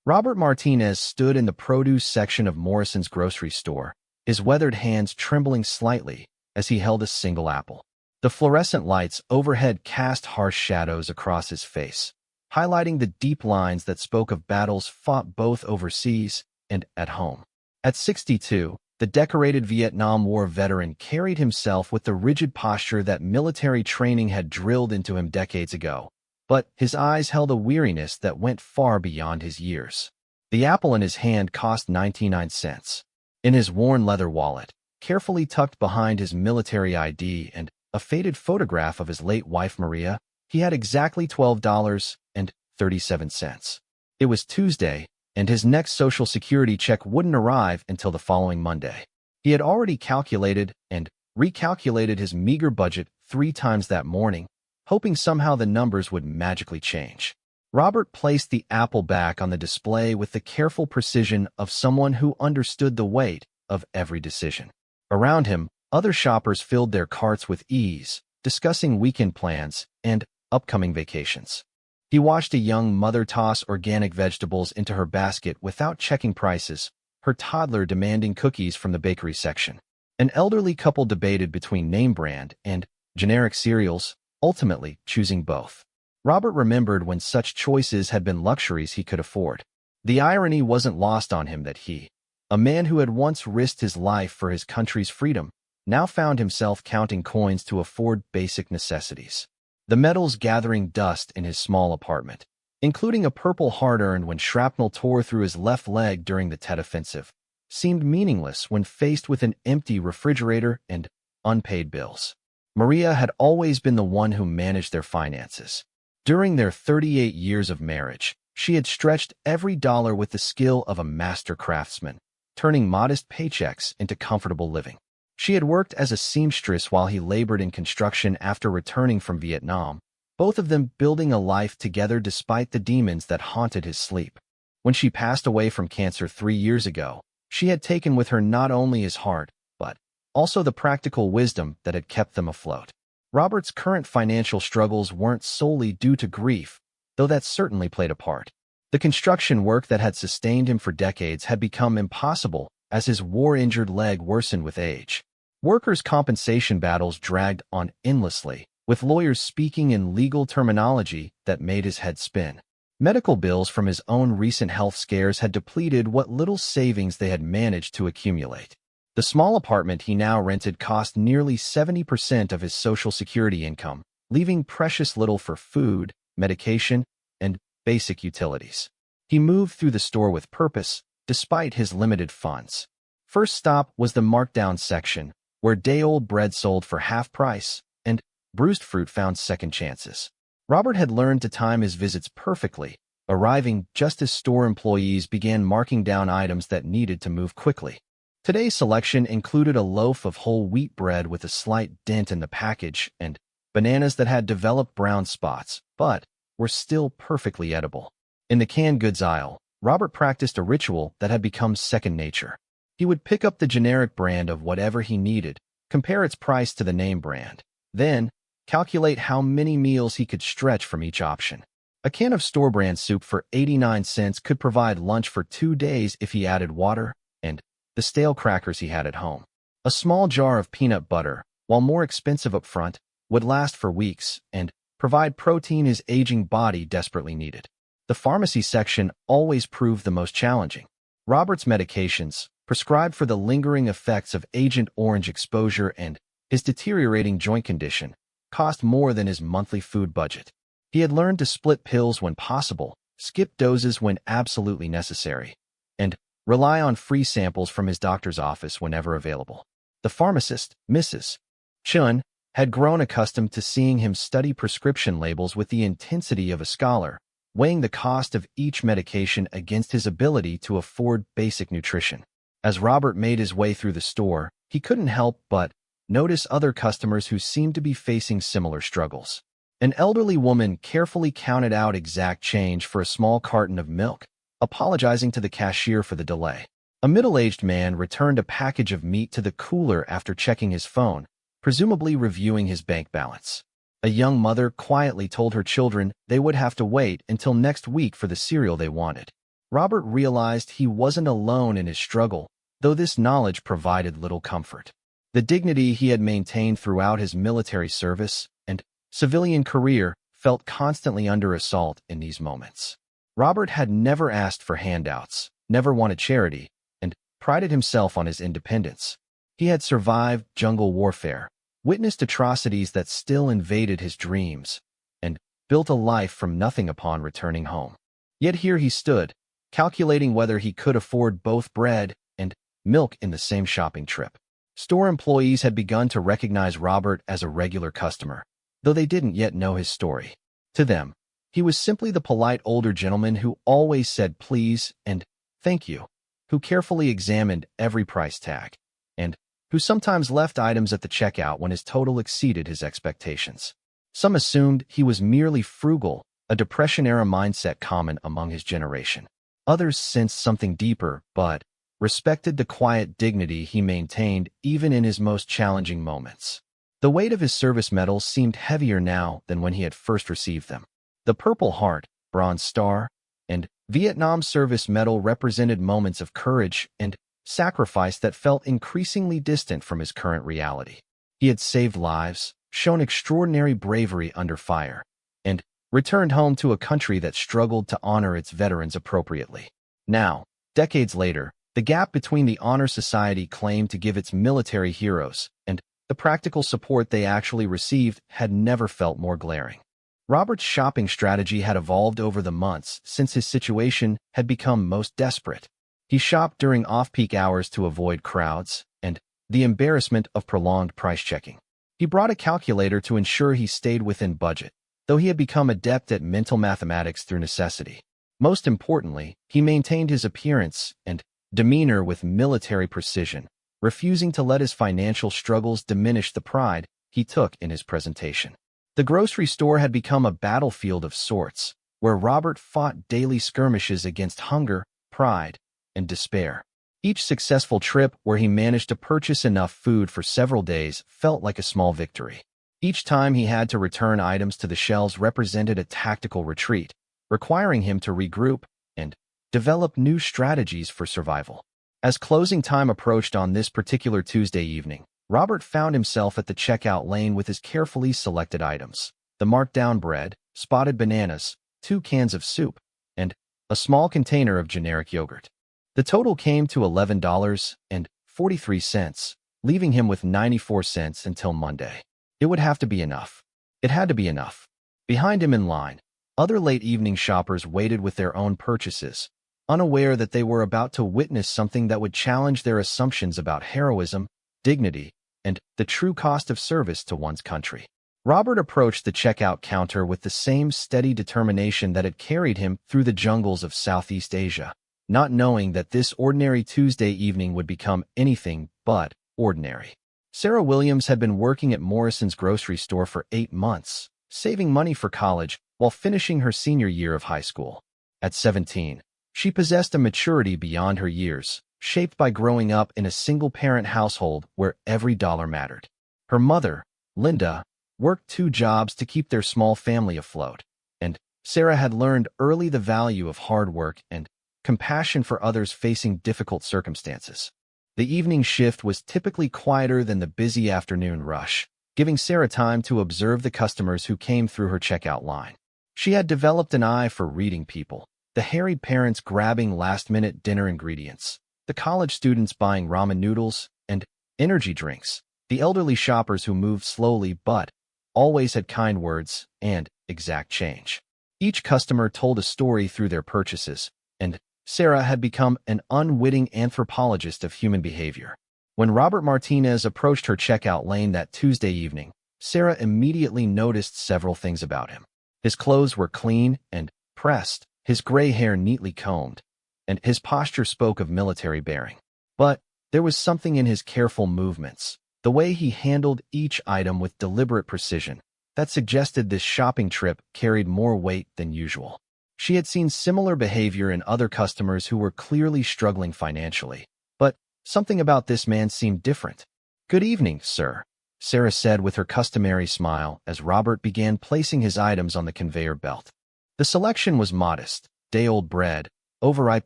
Robert Martinez stood in the produce section of Morrison's grocery store, his weathered hands trembling slightly as he held a single apple. The fluorescent lights overhead cast harsh shadows across his face, highlighting the deep lines that spoke of battles fought both overseas and at home. At 62, the decorated Vietnam War veteran carried himself with the rigid posture that military training had drilled into him decades ago, but his eyes held a weariness that went far beyond his years. The apple in his hand cost 99 cents. In his worn leather wallet, carefully tucked behind his military ID and a faded photograph of his late wife Maria, he had exactly $12.37. It was Tuesday, and his next Social Security check wouldn't arrive until the following Monday. He had already calculated and recalculated his meager budget 3 times that morning, hoping somehow the numbers would magically change. Robert placed the apple back on the display with the careful precision of someone who understood the weight of every decision. Around him, other shoppers filled their carts with ease, discussing weekend plans and upcoming vacations. He watched a young mother toss organic vegetables into her basket without checking prices, her toddler demanding cookies from the bakery section. An elderly couple debated between name brand and generic cereals, ultimately choosing both. Robert remembered when such choices had been luxuries he could afford. The irony wasn't lost on him that he, a man who had once risked his life for his country's freedom, now found himself counting coins to afford basic necessities. The metals gathering dust in his small apartment, including a purple hard-earned when shrapnel tore through his left leg during the Tet Offensive, seemed meaningless when faced with an empty refrigerator and unpaid bills. Maria had always been the one who managed their finances. During their 38 years of marriage, she had stretched every dollar with the skill of a master craftsman, turning modest paychecks into comfortable living. She had worked as a seamstress while he labored in construction after returning from Vietnam, both of them building a life together despite the demons that haunted his sleep. When she passed away from cancer 3 years ago, she had taken with her not only his heart, but also the practical wisdom that had kept them afloat. Robert's current financial struggles weren't solely due to grief, though that certainly played a part. The construction work that had sustained him for decades had become impossible as his war-injured leg worsened with age. Workers' compensation battles dragged on endlessly, with lawyers speaking in legal terminology that made his head spin. Medical bills from his own recent health scares had depleted what little savings they had managed to accumulate. The small apartment he now rented cost nearly 70% of his Social Security income, leaving precious little for food, medication, and basic utilities. He moved through the store with purpose, despite his limited funds. First stop was the markdown section, where day-old bread sold for half price, and bruised fruit found second chances. Robert had learned to time his visits perfectly, arriving just as store employees began marking down items that needed to move quickly. Today's selection included a loaf of whole wheat bread with a slight dent in the package and bananas that had developed brown spots, but were still perfectly edible. In the canned goods aisle, Robert practiced a ritual that had become second nature. He would pick up the generic brand of whatever he needed, compare its price to the name brand, then calculate how many meals he could stretch from each option. A can of store-brand soup for 89 cents could provide lunch for 2 days if he added water and the stale crackers he had at home. A small jar of peanut butter, while more expensive up front, would last for weeks and provide protein his aging body desperately needed. The pharmacy section always proved the most challenging. Robert's medications, prescribed for the lingering effects of Agent Orange exposure and his deteriorating joint condition, cost more than his monthly food budget. He had learned to split pills when possible, skip doses when absolutely necessary, and rely on free samples from his doctor's office whenever available. The pharmacist, Mrs. Chun, had grown accustomed to seeing him study prescription labels with the intensity of a scholar, weighing the cost of each medication against his ability to afford basic nutrition. As Robert made his way through the store, he couldn't help but notice other customers who seemed to be facing similar struggles. An elderly woman carefully counted out exact change for a small carton of milk, apologizing to the cashier for the delay. A middle-aged man returned a package of meat to the cooler after checking his phone, presumably reviewing his bank balance. A young mother quietly told her children they would have to wait until next week for the cereal they wanted. Robert realized he wasn't alone in his struggle, though this knowledge provided little comfort. The dignity he had maintained throughout his military service and civilian career felt constantly under assault in these moments. Robert had never asked for handouts, never wanted charity, and prided himself on his independence. He had survived jungle warfare, witnessed atrocities that still invaded his dreams, and built a life from nothing upon returning home. Yet here he stood, calculating whether he could afford both bread and milk in the same shopping trip. Store employees had begun to recognize Robert as a regular customer, though they didn't yet know his story. To them, he was simply the polite older gentleman who always said please and thank you, who carefully examined every price tag, and who sometimes left items at the checkout when his total exceeded his expectations. Some assumed he was merely frugal, a Depression-era mindset common among his generation. Others sensed something deeper, but respected the quiet dignity he maintained even in his most challenging moments. The weight of his service medals seemed heavier now than when he had first received them. The Purple Heart, Bronze Star, and Vietnam Service Medal represented moments of courage and sacrifice that felt increasingly distant from his current reality. He had saved lives, shown extraordinary bravery under fire, and returned home to a country that struggled to honor its veterans appropriately. Now, decades later, the gap between the honor society claimed to give its military heroes and the practical support they actually received had never felt more glaring. Robert's shopping strategy had evolved over the months since his situation had become most desperate. He shopped during off-peak hours to avoid crowds and the embarrassment of prolonged price checking. He brought a calculator to ensure he stayed within budget, though he had become adept at mental mathematics through necessity. Most importantly, he maintained his appearance and demeanor with military precision, refusing to let his financial struggles diminish the pride he took in his presentation. The grocery store had become a battlefield of sorts, where Robert fought daily skirmishes against hunger, pride, and despair. Each successful trip where he managed to purchase enough food for several days felt like a small victory. Each time he had to return items to the shelves represented a tactical retreat, requiring him to regroup and develop new strategies for survival. As closing time approached on this particular Tuesday evening, Robert found himself at the checkout lane with his carefully selected items: the marked-down bread, spotted bananas, 2 cans of soup, and a small container of generic yogurt. The total came to $11.43, leaving him with 94 cents until Monday. It would have to be enough. It had to be enough. Behind him in line, other late-evening shoppers waited with their own purchases, unaware that they were about to witness something that would challenge their assumptions about heroism, dignity, and the true cost of service to one's country. Robert approached the checkout counter with the same steady determination that had carried him through the jungles of Southeast Asia, not knowing that this ordinary Tuesday evening would become anything but ordinary. Sarah Williams had been working at Morrison's grocery store for 8 months, saving money for college while finishing her senior year of high school. At 17, she possessed a maturity beyond her years, shaped by growing up in a single-parent household where every dollar mattered. Her mother, Linda, worked 2 jobs to keep their small family afloat, and Sarah had learned early the value of hard work and compassion for others facing difficult circumstances. The evening shift was typically quieter than the busy afternoon rush, giving Sarah time to observe the customers who came through her checkout line. She had developed an eye for reading people: the harried parents grabbing last-minute dinner ingredients, the college students buying ramen noodles and energy drinks, the elderly shoppers who moved slowly but always had kind words and exact change. Each customer told a story through their purchases, and Sarah had become an unwitting anthropologist of human behavior. When Robert Martinez approached her checkout lane that Tuesday evening, Sarah immediately noticed several things about him. His clothes were clean and pressed, his gray hair neatly combed, and his posture spoke of military bearing. But there was something in his careful movements, the way he handled each item with deliberate precision, that suggested this shopping trip carried more weight than usual. She had seen similar behavior in other customers who were clearly struggling financially, but something about this man seemed different. "Good evening, sir," Sarah said with her customary smile as Robert began placing his items on the conveyor belt. The selection was modest: day-old bread, overripe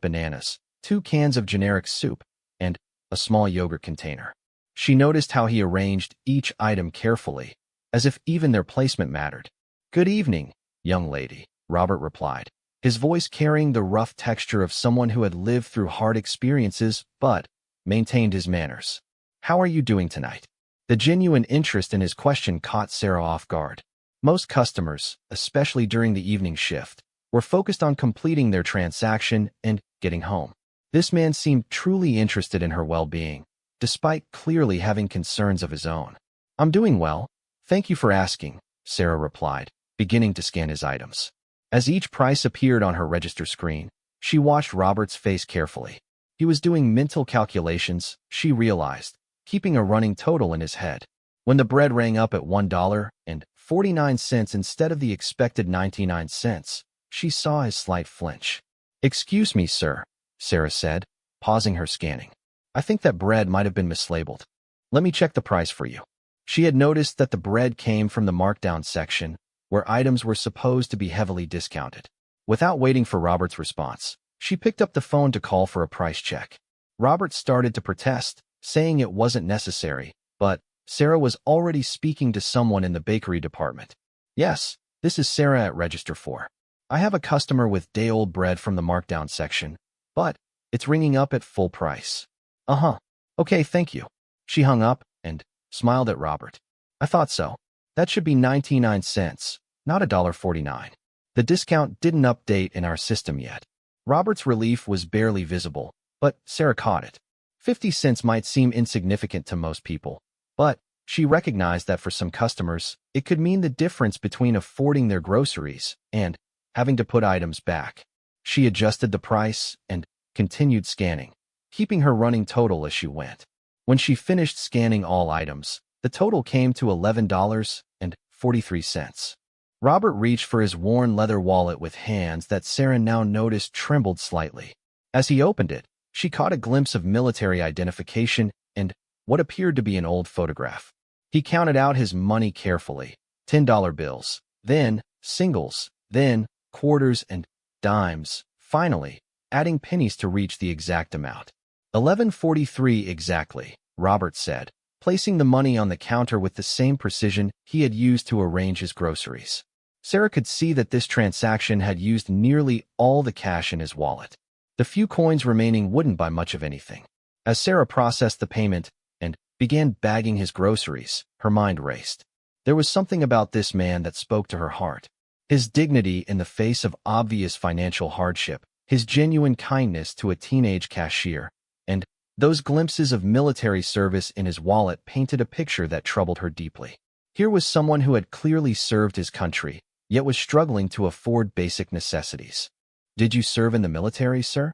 bananas, 2 cans of generic soup, and a small yogurt container. She noticed how he arranged each item carefully, as if even their placement mattered. "Good evening, young lady," Robert replied, his voice carrying the rough texture of someone who had lived through hard experiences but maintained his manners. "How are you doing tonight?" The genuine interest in his question caught Sarah off guard. Most customers, especially during the evening shift, were focused on completing their transaction and getting home. This man seemed truly interested in her well-being, despite clearly having concerns of his own. "I'm doing well. Thank you for asking," Sarah replied, beginning to scan his items. As each price appeared on her register screen, she watched Robert's face carefully. He was doing mental calculations, she realized, keeping a running total in his head. When the bread rang up at $1.49 instead of the expected 99 cents, she saw his slight flinch. "Excuse me, sir," Sarah said, pausing her scanning. "I think that bread might have been mislabeled. Let me check the price for you." She had noticed that the bread came from the markdown section, where items were supposed to be heavily discounted. Without waiting for Robert's response, she picked up the phone to call for a price check. Robert started to protest, saying it wasn't necessary, but Sarah was already speaking to someone in the bakery department. "Yes, this is Sarah at Register 4. I have a customer with day-old bread from the markdown section, but it's ringing up at full price." "Uh-huh. Okay, thank you." She hung up and smiled at Robert. "I thought so. That should be 99 cents, not $1.49. The discount didn't update in our system yet." Robert's relief was barely visible, but Sarah caught it. 50 cents might seem insignificant to most people, but she recognized that for some customers, it could mean the difference between affording their groceries and having to put items back. She adjusted the price and continued scanning, keeping her running total as she went. When she finished scanning all items, the total came to $11.43. Robert reached for his worn leather wallet with hands that Sarah now noticed trembled slightly. As he opened it, she caught a glimpse of military identification and what appeared to be an old photograph. He counted out his money carefully, $10 bills, then singles, then quarters and dimes, finally adding pennies to reach the exact amount. $11.43 exactly, Robert said, placing the money on the counter with the same precision he had used to arrange his groceries. Sarah could see that this transaction had used nearly all the cash in his wallet. The few coins remaining wouldn't buy much of anything. As Sarah processed the payment and began bagging his groceries, her mind raced. There was something about this man that spoke to her heart. His dignity in the face of obvious financial hardship, his genuine kindness to a teenage cashier, and those glimpses of military service in his wallet painted a picture that troubled her deeply. Here was someone who had clearly served his country, yet was struggling to afford basic necessities. "Did you serve in the military, sir?"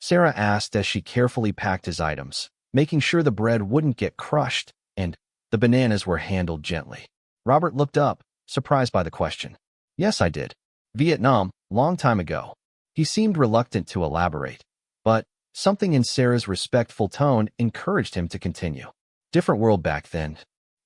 Sarah asked as she carefully packed his items, making sure the bread wouldn't get crushed and the bananas were handled gently. Robert looked up, surprised by the question. "Yes, I did. Vietnam, long time ago." He seemed reluctant to elaborate, but something in Sarah's respectful tone encouraged him to continue. "Different world back then.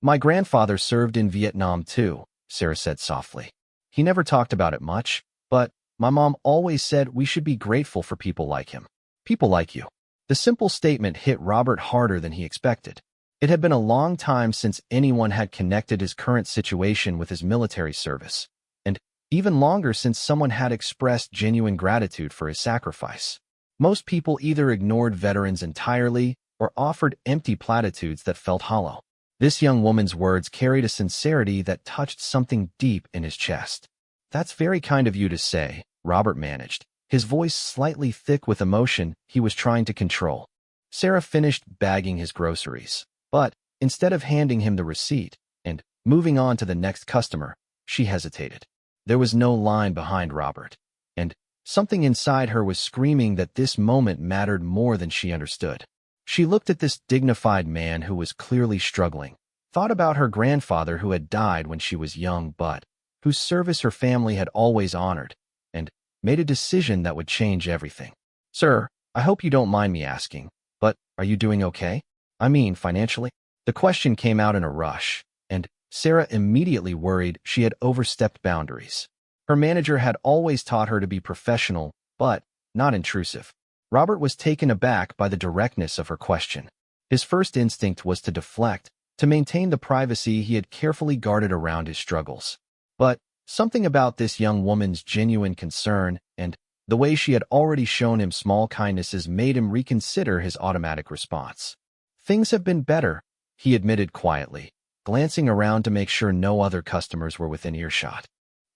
My grandfather served in Vietnam too," Sarah said softly. "He never talked about it much, but my mom always said we should be grateful for people like him. People like you." The simple statement hit Robert harder than he expected. It had been a long time since anyone had connected his current situation with his military service, and even longer since someone had expressed genuine gratitude for his sacrifice. Most people either ignored veterans entirely or offered empty platitudes that felt hollow. This young woman's words carried a sincerity that touched something deep in his chest. "That's very kind of you to say," Robert managed, his voice slightly thick with emotion he was trying to control. Sarah finished bagging his groceries, but instead of handing him the receipt and moving on to the next customer, she hesitated. There was no line behind Robert, and something inside her was screaming that this moment mattered more than she understood. She looked at this dignified man who was clearly struggling, thought about her grandfather who had died when she was young but whose service her family had always honored, and made a decision that would change everything. "Sir, I hope you don't mind me asking, but are you doing okay? I mean, financially?" The question came out in a rush, and Sarah immediately worried she had overstepped boundaries. Her manager had always taught her to be professional, but not intrusive. Robert was taken aback by the directness of her question. His first instinct was to deflect, to maintain the privacy he had carefully guarded around his struggles. But something about this young woman's genuine concern and the way she had already shown him small kindnesses made him reconsider his automatic response. "Things have been better," he admitted quietly, glancing around to make sure no other customers were within earshot.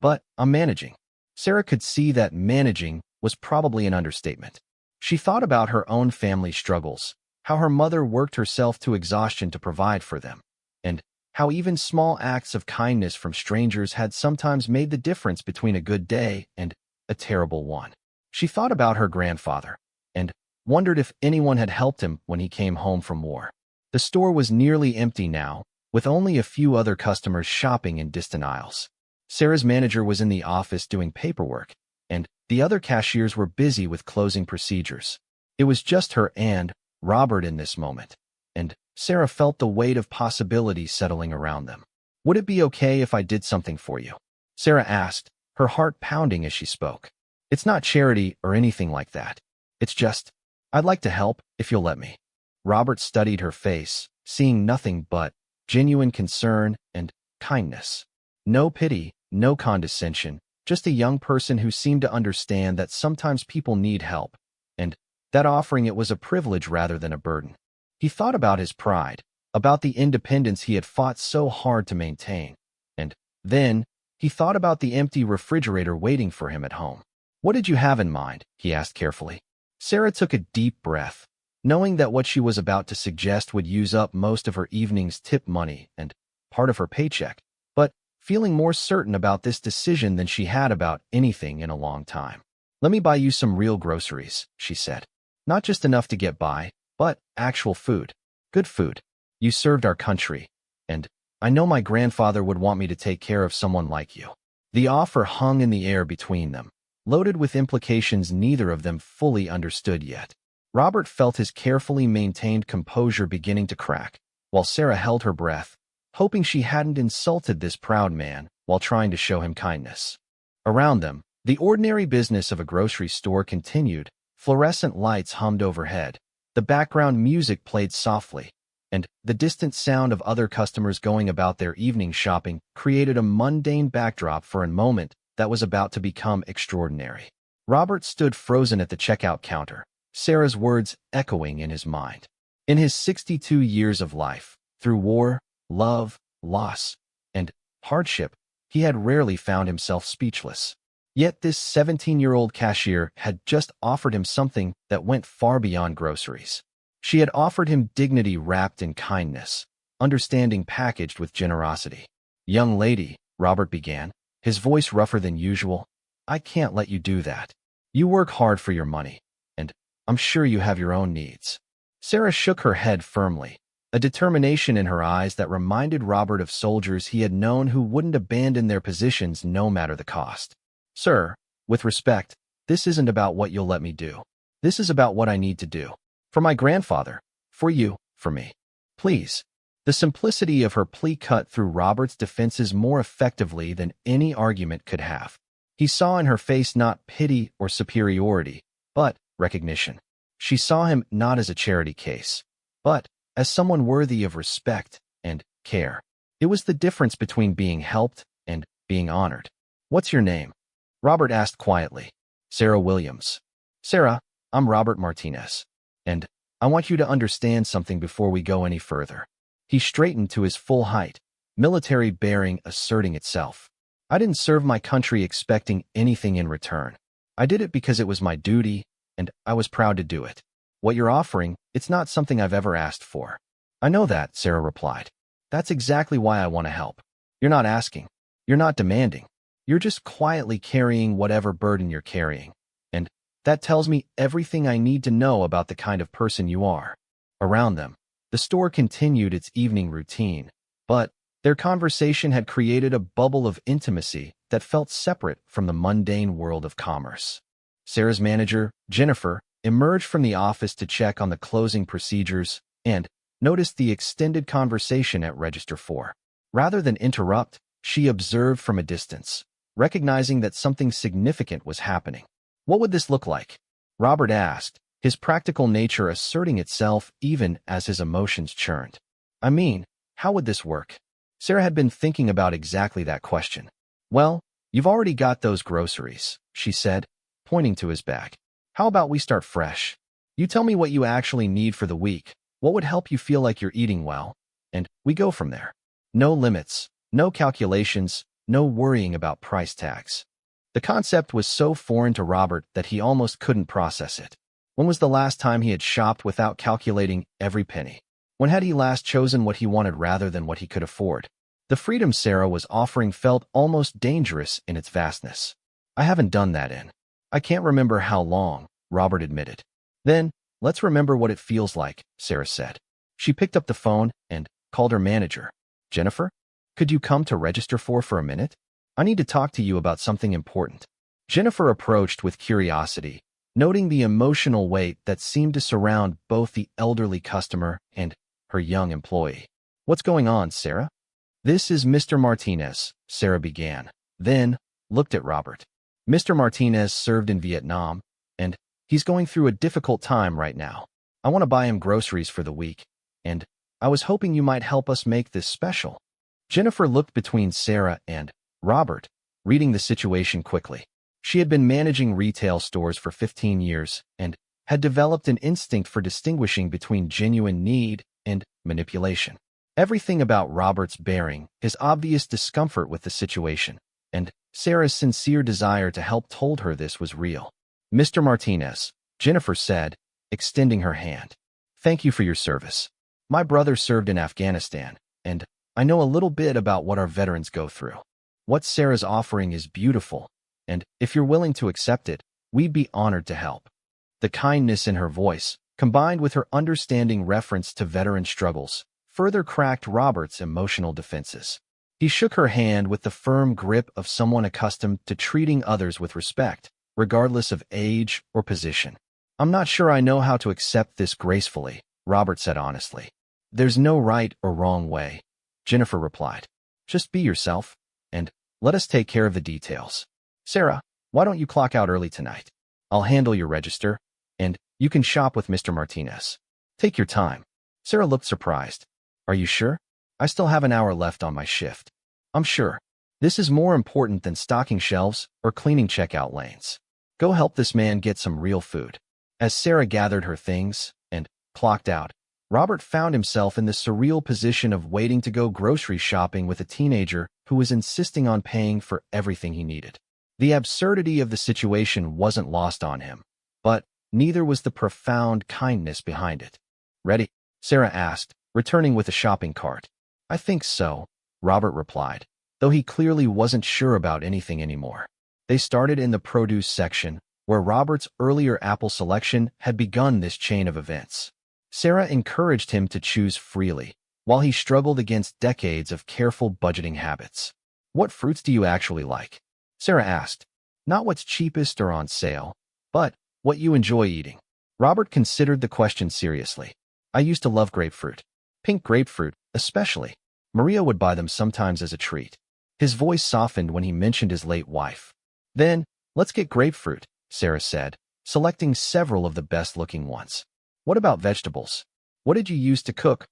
"But I'm managing." Sarah could see that managing was probably an understatement. She thought about her own family struggles, how her mother worked herself to exhaustion to provide for them, and how even small acts of kindness from strangers had sometimes made the difference between a good day and a terrible one. She thought about her grandfather and wondered if anyone had helped him when he came home from war. The store was nearly empty now, with only a few other customers shopping in distant aisles. Sarah's manager was in the office doing paperwork, and the other cashiers were busy with closing procedures. It was just her and Robert in this moment, and Sarah felt the weight of possibility settling around them. "Would it be okay if I did something for you?" Sarah asked, her heart pounding as she spoke. "It's not charity or anything like that. It's just, I'd like to help if you'll let me." Robert studied her face, seeing nothing but genuine concern and kindness. No pity, no condescension, just a young person who seemed to understand that sometimes people need help, and that offering it was a privilege rather than a burden. He thought about his pride, about the independence he had fought so hard to maintain, and then he thought about the empty refrigerator waiting for him at home. "What did you have in mind?" he asked carefully. Sarah took a deep breath, knowing that what she was about to suggest would use up most of her evening's tip money and part of her paycheck, but feeling more certain about this decision than she had about anything in a long time. "Let me buy you some real groceries," she said. "Not just enough to get by, but actual food. Good food. You served our country, and I know my grandfather would want me to take care of someone like you." The offer hung in the air between them, loaded with implications neither of them fully understood yet. Robert felt his carefully maintained composure beginning to crack, while Sarah held her breath, hoping she hadn't insulted this proud man while trying to show him kindness. Around them, the ordinary business of a grocery store continued. Fluorescent lights hummed overhead, the background music played softly, and the distant sound of other customers going about their evening shopping created a mundane backdrop for a moment that was about to become extraordinary. Robert stood frozen at the checkout counter, Sarah's words echoing in his mind. In his 62 years of life, through war, love, loss, and hardship, he had rarely found himself speechless. Yet this 17-year-old cashier had just offered him something that went far beyond groceries. She had offered him dignity wrapped in kindness, understanding packaged with generosity. "Young lady," Robert began, his voice rougher than usual, "I can't let you do that. You work hard for your money, and I'm sure you have your own needs." Sarah shook her head firmly, a determination in her eyes that reminded Robert of soldiers he had known who wouldn't abandon their positions no matter the cost. "Sir, with respect, this isn't about what you'll let me do. This is about what I need to do. For my grandfather, for you, for me. Please." The simplicity of her plea cut through Robert's defenses more effectively than any argument could have. He saw in her face not pity or superiority, but recognition. She saw him not as a charity case, but as someone worthy of respect and care. It was the difference between being helped and being honored. "What's your name?" Robert asked quietly. "Sarah Williams." "Sarah, I'm Robert Martinez, and I want you to understand something before we go any further." He straightened to his full height, military bearing asserting itself. "I didn't serve my country expecting anything in return. I did it because it was my duty, and I was proud to do it. What you're offering, it's not something I've ever asked for." "I know that," Sarah replied. "That's exactly why I want to help. You're not asking. You're not demanding. You're just quietly carrying whatever burden you're carrying, and that tells me everything I need to know about the kind of person you are." Around them, the store continued its evening routine, but their conversation had created a bubble of intimacy that felt separate from the mundane world of commerce. Sarah's manager, Jennifer, emerged from the office to check on the closing procedures and noticed the extended conversation at Register 4. Rather than interrupt, she observed from a distance, recognizing that something significant was happening. "What would this look like?" Robert asked, his practical nature asserting itself even as his emotions churned. I mean, how would this work? Sarah had been thinking about exactly that question. Well, you've already got those groceries, she said, pointing to his bag. How about we start fresh? You tell me what you actually need for the week, what would help you feel like you're eating well, and we go from there. No limits, no calculations, no worrying about price tags. The concept was so foreign to Robert that he almost couldn't process it. When was the last time he had shopped without calculating every penny? When had he last chosen what he wanted rather than what he could afford? The freedom Sarah was offering felt almost dangerous in its vastness. I haven't done that in. I can't remember how long, Robert admitted. Then, let's remember what it feels like, Sarah said. She picked up the phone and called her manager. Jennifer, could you come to register for a minute? I need to talk to you about something important. Jennifer approached with curiosity, noting the emotional weight that seemed to surround both the elderly customer and her young employee. What's going on, Sarah? This is Mr. Martinez, Sarah began, then looked at Robert. Mr. Martinez served in Vietnam, and he's going through a difficult time right now. I want to buy him groceries for the week, and I was hoping you might help us make this special. Jennifer looked between Sarah and Robert, reading the situation quickly. She had been managing retail stores for 15 years and had developed an instinct for distinguishing between genuine need and manipulation. Everything about Robert's bearing, his obvious discomfort with the situation, and Sarah's sincere desire to help told her this was real. Mr. Martinez, Jennifer said, extending her hand. Thank you for your service. My brother served in Afghanistan, and I know a little bit about what our veterans go through. What Sarah's offering is beautiful, and if you're willing to accept it, we'd be honored to help. The kindness in her voice, combined with her understanding reference to veteran struggles, further cracked Robert's emotional defenses. He shook her hand with the firm grip of someone accustomed to treating others with respect, regardless of age or position. I'm not sure I know how to accept this gracefully, Robert said honestly. There's no right or wrong way, Jennifer replied. Just be yourself, and let us take care of the details. Sarah, why don't you clock out early tonight? I'll handle your register, and you can shop with Mr. Martinez. Take your time. Sarah looked surprised. Are you sure? I still have an hour left on my shift. I'm sure. This is more important than stocking shelves or cleaning checkout lanes. Go help this man get some real food. As Sarah gathered her things and clocked out, Robert found himself in the surreal position of waiting to go grocery shopping with a teenager who was insisting on paying for everything he needed. The absurdity of the situation wasn't lost on him, but neither was the profound kindness behind it. Ready? Sarah asked, returning with a shopping cart. I think so, Robert replied, though he clearly wasn't sure about anything anymore. They started in the produce section, where Robert's earlier apple selection had begun this chain of events. Sarah encouraged him to choose freely, while he struggled against decades of careful budgeting habits. What fruits do you actually like? Sarah asked. Not what's cheapest or on sale, but what you enjoy eating. Robert considered the question seriously. I used to love grapefruit. Pink grapefruit, especially. Maria would buy them sometimes as a treat. His voice softened when he mentioned his late wife. Then, let's get grapefruit, Sarah said, selecting several of the best-looking ones. What about vegetables? What did you use to cook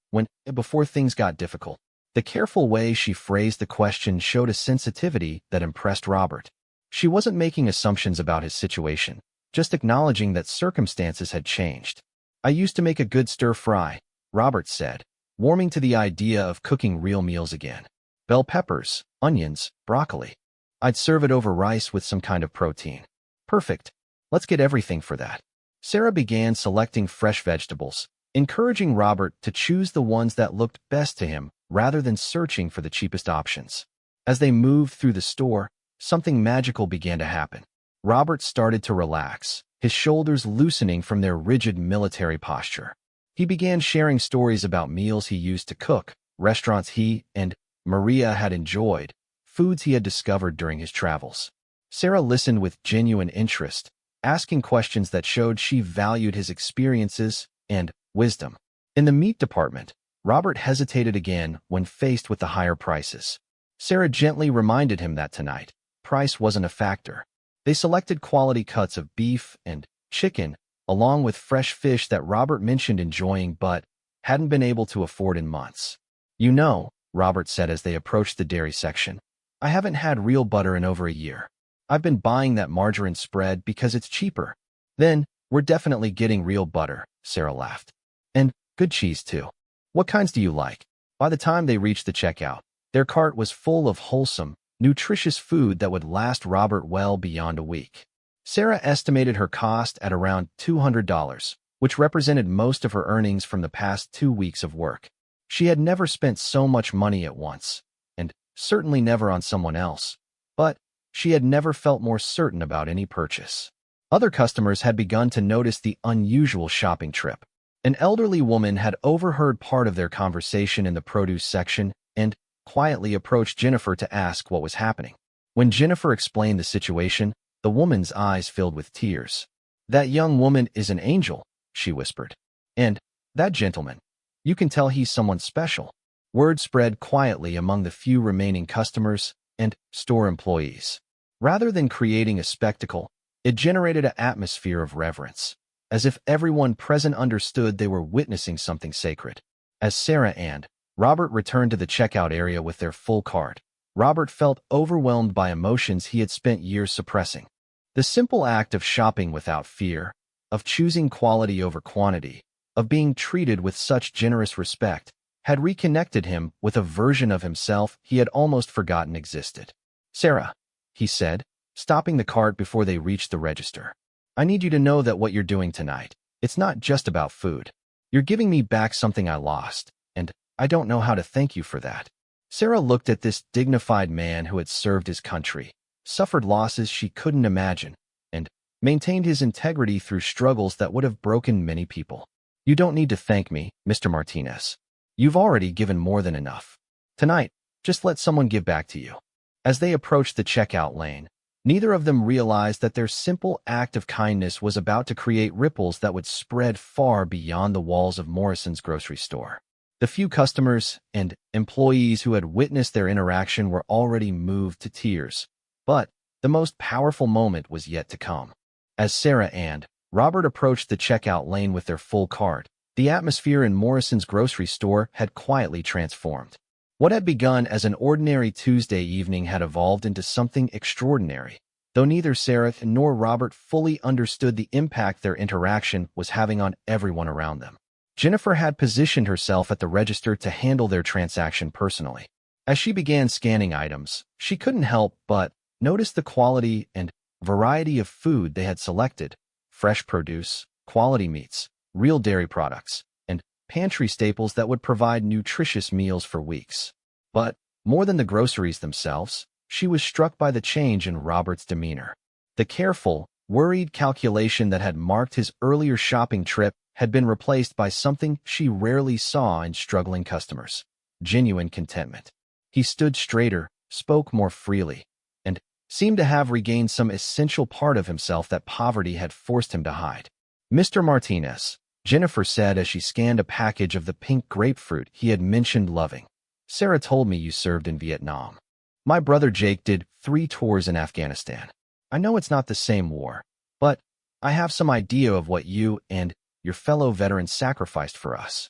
before things got difficult? The careful way she phrased the question showed a sensitivity that impressed Robert. She wasn't making assumptions about his situation, just acknowledging that circumstances had changed. I used to make a good stir-fry, Robert said, warming to the idea of cooking real meals again. Bell peppers, onions, broccoli. I'd serve it over rice with some kind of protein. Perfect. Let's get everything for that. Sarah began selecting fresh vegetables, encouraging Robert to choose the ones that looked best to him rather than searching for the cheapest options. As they moved through the store, something magical began to happen. Robert started to relax, his shoulders loosening from their rigid military posture. He began sharing stories about meals he used to cook, restaurants he and Maria had enjoyed, foods he had discovered during his travels. Sarah listened with genuine interest, asking questions that showed she valued his experiences and wisdom. In the meat department, Robert hesitated again when faced with the higher prices. Sarah gently reminded him that tonight, price wasn't a factor. They selected quality cuts of beef and chicken, along with fresh fish that Robert mentioned enjoying but hadn't been able to afford in months. "You know," Robert said as they approached the dairy section, "I haven't had real butter in over a year. I've been buying that margarine spread because it's cheaper." "Then, we're definitely getting real butter," Sarah laughed. "And good cheese, too. What kinds do you like?" By the time they reached the checkout, their cart was full of wholesome, nutritious food that would last Robert well beyond a week. Sarah estimated her cost at around $200, which represented most of her earnings from the past 2 weeks of work. She had never spent so much money at once, and certainly never on someone else, but she had never felt more certain about any purchase. Other customers had begun to notice the unusual shopping trip. An elderly woman had overheard part of their conversation in the produce section and quietly approached Jennifer to ask what was happening. When Jennifer explained the situation, the woman's eyes filled with tears. "That young woman is an angel," she whispered. "And that gentleman, you can tell he's someone special." Word spread quietly among the few remaining customers and store employees. Rather than creating a spectacle, it generated an atmosphere of reverence, as if everyone present understood they were witnessing something sacred. As Sarah and Robert returned to the checkout area with their full cart, Robert felt overwhelmed by emotions he had spent years suppressing. The simple act of shopping without fear, of choosing quality over quantity, of being treated with such generous respect, had reconnected him with a version of himself he had almost forgotten existed. "Sarah," he said, stopping the cart before they reached the register, "I need you to know that what you're doing tonight, it's not just about food. You're giving me back something I lost, and I don't know how to thank you for that." Sarah looked at this dignified man who had served his country, suffered losses she couldn't imagine, and maintained his integrity through struggles that would have broken many people. "You don't need to thank me, Mr. Martinez. You've already given more than enough. Tonight, just let someone give back to you." As they approached the checkout lane, neither of them realized that their simple act of kindness was about to create ripples that would spread far beyond the walls of Morrison's grocery store. The few customers and employees who had witnessed their interaction were already moved to tears, but the most powerful moment was yet to come. As Sarah and Robert approached the checkout lane with their full cart, the atmosphere in Morrison's grocery store had quietly transformed. What had begun as an ordinary Tuesday evening had evolved into something extraordinary, though neither Sarah nor Robert fully understood the impact their interaction was having on everyone around them. Jennifer had positioned herself at the register to handle their transaction personally. As she began scanning items, she couldn't help but notice the quality and variety of food they had selected: fresh produce, quality meats, real dairy products, and pantry staples that would provide nutritious meals for weeks. But more than the groceries themselves, she was struck by the change in Robert's demeanor. The careful, worried calculation that had marked his earlier shopping trip had been replaced by something she rarely saw in struggling customers: genuine contentment. He stood straighter, spoke more freely, and seemed to have regained some essential part of himself that poverty had forced him to hide. "Mr. Martinez," Jennifer said as she scanned a package of the pink grapefruit he had mentioned loving. "Sarah told me you served in Vietnam. My brother Jake did 3 tours in Afghanistan. I know it's not the same war, but I have some idea of what you and your fellow veterans sacrificed for us."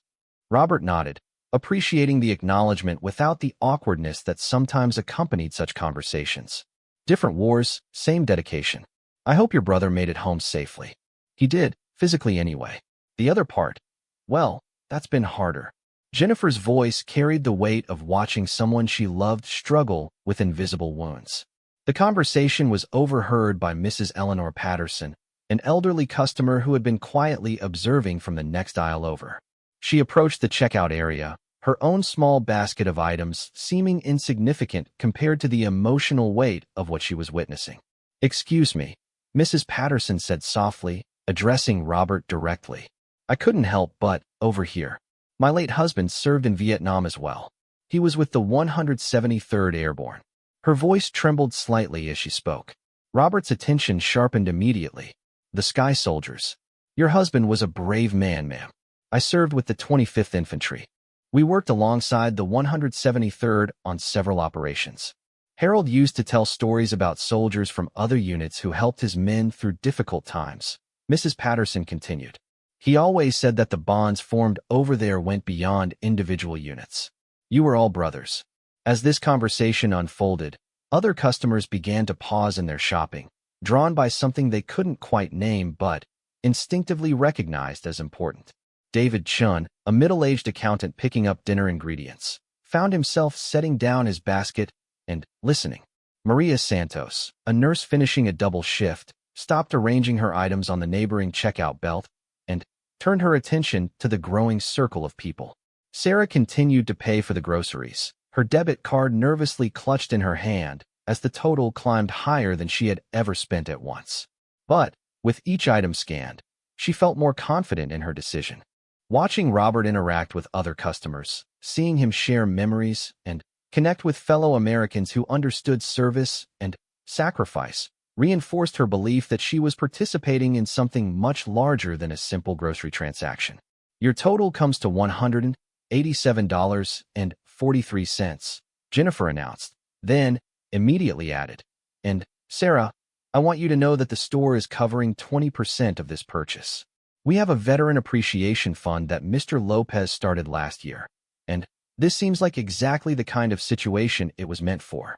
Robert nodded, appreciating the acknowledgement without the awkwardness that sometimes accompanied such conversations. "Different wars, same dedication. I hope your brother made it home safely." "He did, physically anyway. The other part, well, that's been harder." Jennifer's voice carried the weight of watching someone she loved struggle with invisible wounds. The conversation was overheard by Mrs. Eleanor Patterson, an elderly customer who had been quietly observing from the next aisle over. She approached the checkout area, her own small basket of items seeming insignificant compared to the emotional weight of what she was witnessing. "Excuse me," Mrs. Patterson said softly, addressing Robert directly. "I couldn't help but overhear. My late husband served in Vietnam as well. He was with the 173rd Airborne." Her voice trembled slightly as she spoke. Robert's attention sharpened immediately. "The Sky Soldiers. Your husband was a brave man, ma'am. I served with the 25th Infantry. We worked alongside the 173rd on several operations." Harold used to tell stories about soldiers from other units who helped his men through difficult times, Mrs. Patterson continued. He always said that the bonds formed over there went beyond individual units. You were all brothers. As this conversation unfolded, other customers began to pause in their shopping, drawn by something they couldn't quite name but instinctively recognized as important. David Chun, a middle-aged accountant picking up dinner ingredients, found himself setting down his basket and listening. Maria Santos, a nurse finishing a double shift, stopped arranging her items on the neighboring checkout belt and turned her attention to the growing circle of people. Sarah continued to pay for the groceries, her debit card nervously clutched in her hand as the total climbed higher than she had ever spent at once. But, with each item scanned, she felt more confident in her decision. Watching Robert interact with other customers, seeing him share memories and connect with fellow Americans who understood service and sacrifice, reinforced her belief that she was participating in something much larger than a simple grocery transaction. Your total comes to $187.43, Jennifer announced, then immediately added, and, Sarah, I want you to know that the store is covering 20% of this purchase. We have a veteran appreciation fund that Mr. Lopez started last year, and this seems like exactly the kind of situation it was meant for.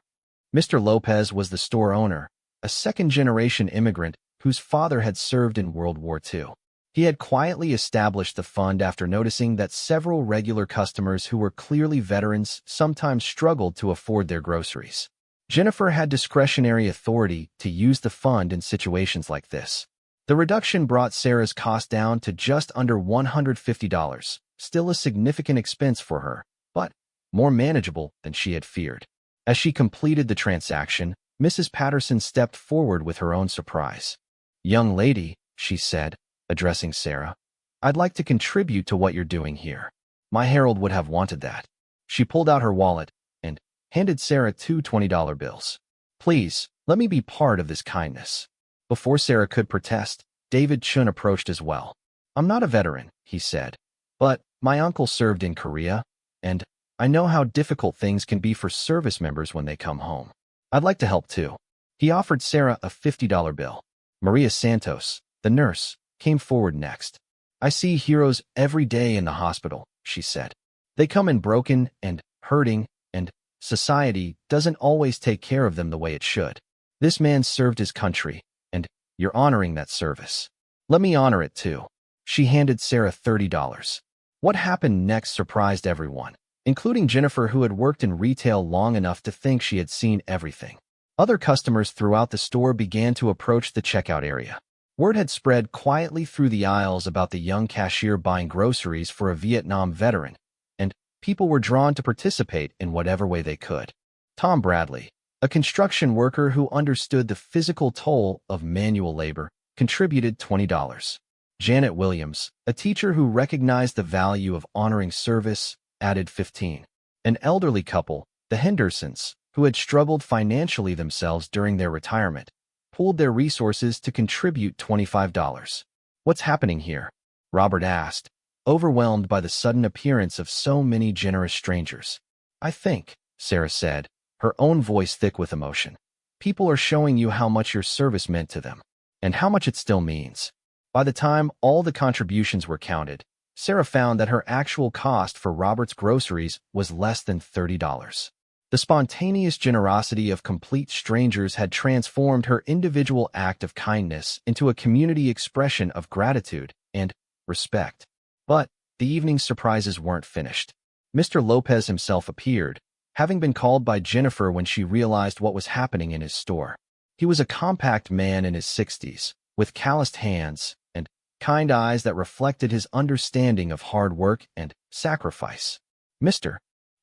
Mr. Lopez was the store owner, a second-generation immigrant whose father had served in World War II. He had quietly established the fund after noticing that several regular customers who were clearly veterans sometimes struggled to afford their groceries. Jennifer had discretionary authority to use the fund in situations like this. The reduction brought Sarah's cost down to just under $150, still a significant expense for her, but more manageable than she had feared. As she completed the transaction, Mrs. Patterson stepped forward with her own surprise. Young lady, she said, addressing Sarah, I'd like to contribute to what you're doing here. My Harold would have wanted that. She pulled out her wallet and handed Sarah two $20 bills. Please, let me be part of this kindness. Before Sarah could protest, David Chun approached as well. I'm not a veteran, he said, but my uncle served in Korea, and I know how difficult things can be for service members when they come home. I'd like to help too. He offered Sarah a $50 bill. Maria Santos, the nurse, came forward next. I see heroes every day in the hospital, she said. They come in broken and hurting, and society doesn't always take care of them the way it should. This man served his country, and you're honoring that service. Let me honor it too. She handed Sarah $30. What happened next surprised everyone, including Jennifer, who had worked in retail long enough to think she had seen everything. Other customers throughout the store began to approach the checkout area. Word had spread quietly through the aisles about the young cashier buying groceries for a Vietnam veteran, and people were drawn to participate in whatever way they could. Tom Bradley, a construction worker who understood the physical toll of manual labor, contributed $20. Janet Williams, a teacher who recognized the value of honoring service, added $15. An elderly couple, the Hendersons, who had struggled financially themselves during their retirement, pooled their resources to contribute $25. What's happening here? Robert asked, overwhelmed by the sudden appearance of so many generous strangers. I think, Sarah said, her own voice thick with emotion. People are showing you how much your service meant to them, and how much it still means. By the time all the contributions were counted, Sarah found that her actual cost for Robert's groceries was less than $30. The spontaneous generosity of complete strangers had transformed her individual act of kindness into a community expression of gratitude and respect. But the evening's surprises weren't finished. Mr. Lopez himself appeared, having been called by Jennifer when she realized what was happening in his store. He was a compact man in his 60s, with calloused hands and kind eyes that reflected his understanding of hard work and sacrifice. Mr.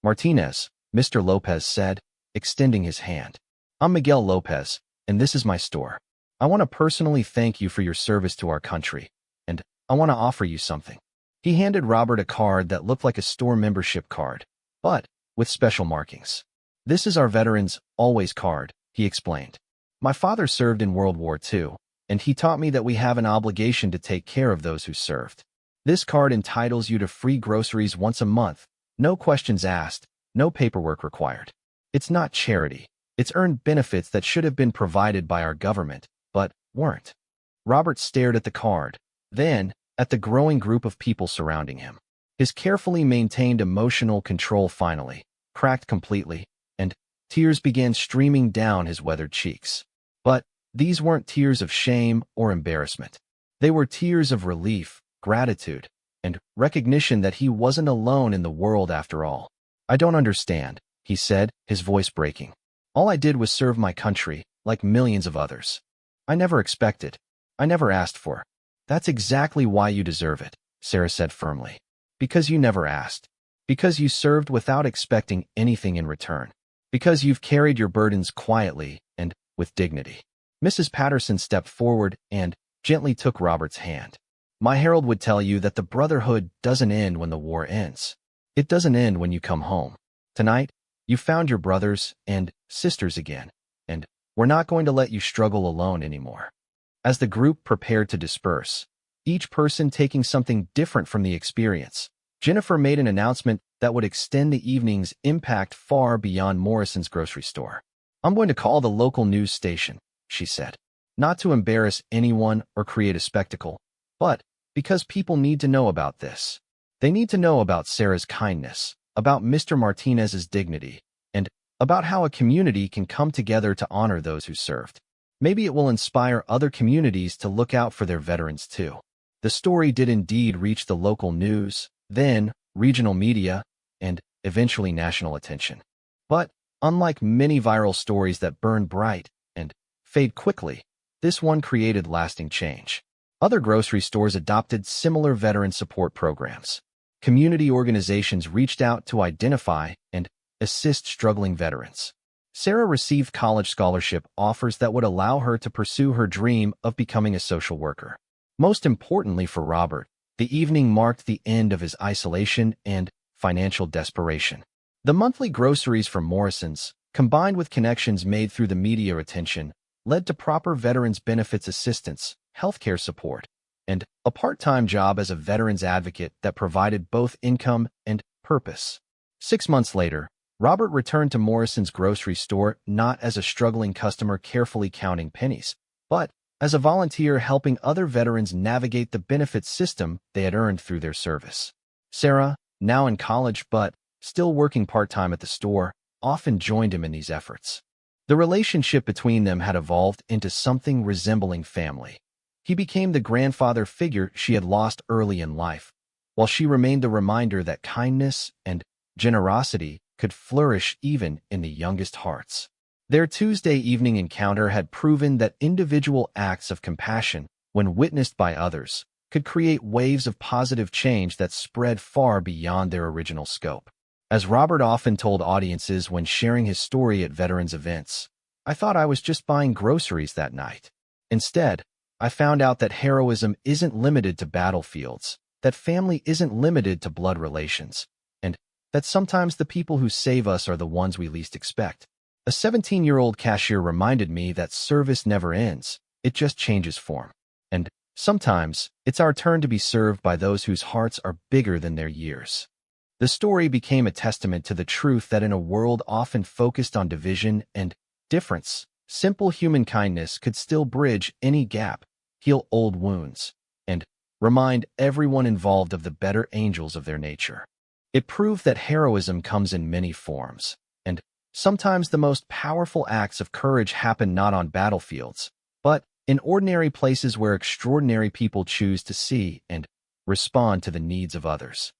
Martinez, Mr. Lopez said, extending his hand. I'm Miguel Lopez, and this is my store. I want to personally thank you for your service to our country, and I want to offer you something. He handed Robert a card that looked like a store membership card, but with special markings. This is our Veterans Always card, he explained. My father served in World War II, and he taught me that we have an obligation to take care of those who served. This card entitles you to free groceries once a month, no questions asked, no paperwork required. It's not charity. It's earned benefits that should have been provided by our government, but weren't. Robert stared at the card, then at the growing group of people surrounding him. His carefully maintained emotional control finally cracked completely, and tears began streaming down his weathered cheeks. But these weren't tears of shame or embarrassment. They were tears of relief, gratitude, and recognition that he wasn't alone in the world after all. "I don't understand," he said, his voice breaking. "All I did was serve my country, like millions of others. I never expected. I never asked for." "That's exactly why you deserve it," Sarah said firmly. "Because you never asked. Because you served without expecting anything in return. Because you've carried your burdens quietly and with dignity." Mrs. Patterson stepped forward and gently took Robert's hand. "My Harold would tell you that the brotherhood doesn't end when the war ends. It doesn't end when you come home. Tonight, you found your brothers and sisters again, and we're not going to let you struggle alone anymore." As the group prepared to disperse, each person taking something different from the experience, Jennifer made an announcement that would extend the evening's impact far beyond Morrison's grocery store. "I'm going to call the local news station," she said. "Not to embarrass anyone or create a spectacle, but because people need to know about this. They need to know about Sarah's kindness, about Mr. Martinez's dignity, and about how a community can come together to honor those who served. Maybe it will inspire other communities to look out for their veterans too." The story did indeed reach the local news, then regional media, and eventually national attention. But unlike many viral stories that burn bright and fade quickly, this one created lasting change. Other grocery stores adopted similar veteran support programs. Community organizations reached out to identify and assist struggling veterans. Sarah received college scholarship offers that would allow her to pursue her dream of becoming a social worker. Most importantly for Robert, the evening marked the end of his isolation and financial desperation. The monthly groceries from Morrison's, combined with connections made through the media attention, led to proper veterans benefits assistance, healthcare support, and a part-time job as a veterans advocate that provided both income and purpose. 6 months later, Robert returned to Morrison's grocery store not as a struggling customer carefully counting pennies, but as a volunteer helping other veterans navigate the benefits system they had earned through their service. Sarah, now in college but still working part-time at the store, often joined him in these efforts. The relationship between them had evolved into something resembling family. He became the grandfather figure she had lost early in life, while she remained the reminder that kindness and generosity could flourish even in the youngest hearts. Their Tuesday evening encounter had proven that individual acts of compassion, when witnessed by others, could create waves of positive change that spread far beyond their original scope. As Robert often told audiences when sharing his story at veterans events, "I thought I was just buying groceries that night. Instead, I found out that heroism isn't limited to battlefields, that family isn't limited to blood relations, and that sometimes the people who save us are the ones we least expect." A 17-year-old cashier reminded me that service never ends, it just changes form. And sometimes, it's our turn to be served by those whose hearts are bigger than their years. The story became a testament to the truth that in a world often focused on division and difference, simple human kindness could still bridge any gap, heal old wounds, and remind everyone involved of the better angels of their nature. It proved that heroism comes in many forms, and sometimes the most powerful acts of courage happen not on battlefields, but in ordinary places where extraordinary people choose to see and respond to the needs of others.